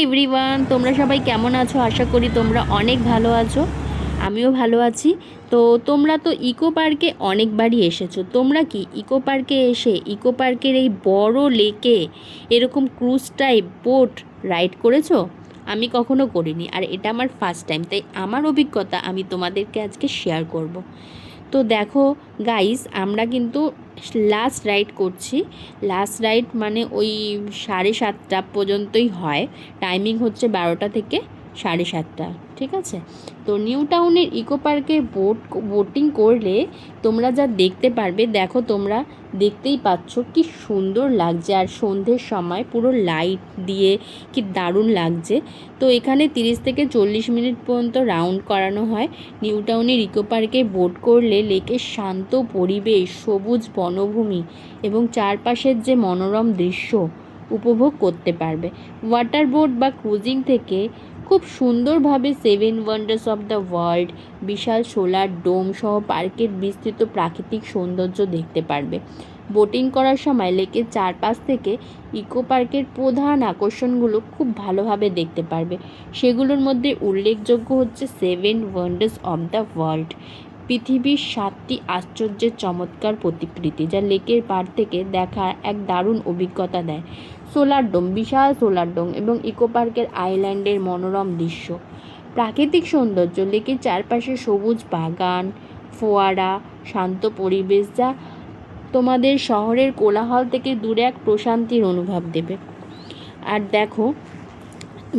Everyone, তোমরা সবাই কেমন আছো? আশা করি তোমরা অনেক ভালো আছো। আমিও ভালো আছি। তো তোমরা তো ইকো পার্কে অনেকবারই এসেছো। তোমরা কি ইকো পার্কে এসে ইকো পার্কের এই বড় লেকে এরকম ক্রুজ টাইপ বোট রাইড করেছো? আমি কখনো করিনি, আর এটা আমার ফার্স্ট টাইম। তাই আমার অভিজ্ঞতা আমি তোমাদেরকে আজকে শেয়ার করব। তো দেখো গাইস, আমরা কিন্তু লাস্ট রাইড করছি। লাস্ট রাইড মানে ওই 7:30 পর্যন্তই হয়। টাইমিং হচ্ছে 12টা থেকে 7:30, ঠিক আছে? তো নিউ টাউনের ইকো পার্কে বোটিং করলে তোমরা যা দেখতে পারবে, দেখো তোমরা দেখতেই পাচ্ছ কি সুন্দর লাগছে, আর সন্ধ্যের সময় পুরো লাইট দিয়ে কি দারুণ লাগছে। তো এখানে 30 থেকে 40 মিনিট পর্যন্ত রাউন্ড করানো হয়। নিউ টাউনের ইকো পার্কে বোট করলে লেকের শান্ত পরিবেশ, সবুজ বনভূমি এবং চারপাশের যে মনোরম দৃশ্য উপভোগ করতে পারবে। ওয়াটার বোট বা ক্রুজিং থেকে খুব সুন্দরভাবে 7 ওয়ান্ডার্স অফ দ্য ওয়ার্ল্ড, বিশাল সোলার ডোম সহ পার্কের বিস্তৃত প্রাকৃতিক সৌন্দর্য দেখতে পারবে। বোটিং করার সময় লেকের চারপাশ থেকে ইকো পার্কের প্রধান আকর্ষণগুলো খুব ভালোভাবে দেখতে পারবে। সেগুলোর মধ্যে উল্লেখযোগ্য হচ্ছে 7 ওয়ান্ডার্স অফ দ্য ওয়ার্ল্ড, পৃথিবীর 7টি আশ্চর্যের চমৎকার প্রতিকৃতি, যা লেকের পাড় থেকে দেখার এক দারুণ অভিজ্ঞতা দেয়। সোলার ডোম, বিশাল সোলার ডোম এবং ইকো পার্কের আইল্যান্ডের মনোরম দৃশ্য। প্রাকৃতিক সৌন্দর্য, লেকের চারপাশে সবুজ বাগান, ফোয়ারা, শান্ত পরিবেশ, যা তোমাদের শহরের কোলাহল থেকে দূরে এক প্রশান্তির অনুভব দেবে। আর দেখো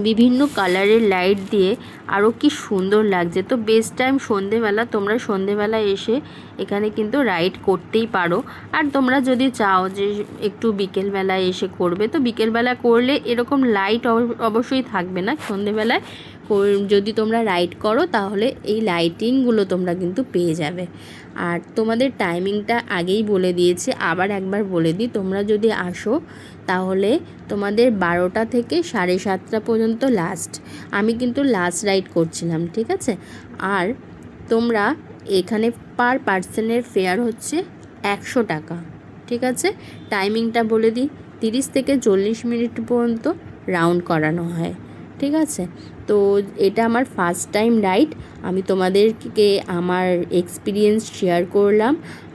বিভিন্ন কালারের লাইট দিয়ে আরও কি সুন্দর লাগছে। তো বেস্ট টাইম সন্ধেবেলা, তোমরা সন্ধেবেলা এসে এখানে কিন্তু রাইড করতেই পারো। আর তোমরা যদি চাও যে একটু বিকেলবেলায় এসে করবে, তো বিকেলবেলা করলে এরকম লাইট অবশ্যই থাকবে না। সন্ধেবেলায় যদি তোমরা রাইড করো তাহলে এই লাইটিংগুলো তোমরা কিন্তু পেয়ে যাবে। আর তোমাদের টাইমিংটা আগেই বলে দিয়েছি, আবার একবার বলে দিই, তোমরা যদি আসো তাহলে তোমাদের 12টা থেকে 7:30 পর্যন্ত লাস্ট। আমি কিন্তু লাস্ট রাইড করছিলাম, ঠিক আছে? আর তোমরা এখানে পার পার্সনের ফেয়ার হচ্ছে 100 টাকা, ঠিক আছে? টাইমিংটা বলে দিই, 30 থেকে 40 মিনিট পর্যন্ত রাউন্ড করানো হয়, ঠিক আছে? তো এটা আমার ফার্স্ট টাইম রাইড। আমি তোমাদেরকে আমার এক্সপিরিয়েন্স শেয়ার করলাম,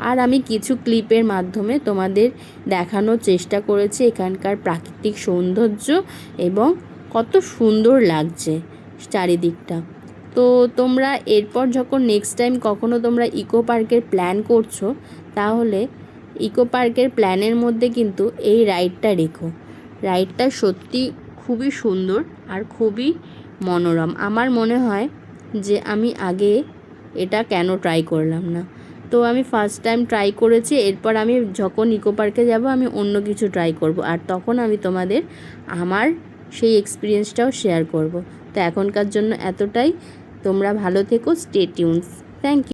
আর আমি কিছু ক্লিপের মাধ্যমে তোমাদের দেখানোর চেষ্টা করেছি এখানকার প্রাকৃতিক সৌন্দর্য এবং কত সুন্দর লাগছে চারিদিকটা। তো তোমরা এরপর যখন নেক্সট টাইম কখনো তোমরা ইকো পার্কের প্ল্যান করছো, তাহলে ইকো পার্কের প্ল্যানের মধ্যে কিন্তু এই রাইডটা রেখো। রাইডটা সত্যি খুবই সুন্দর আর খুবই মনোরম। আমার মনে হয় যে আমি আগে এটা কেন ট্রাই করলাম না। তো আমি ফার্স্ট টাইম ট্রাই করেছি, এরপর আমি যখন ইকো পার্কে যাব আমি অন্য কিছু ট্রাই করব, আর তখন আমি তোমাদের আমার সেই এক্সপিরিয়েন্সটাও শেয়ার করব। তো এখনকার জন্য এতটাই। তোমরা ভালো থেকো, স্টে টিউনস। Thank you.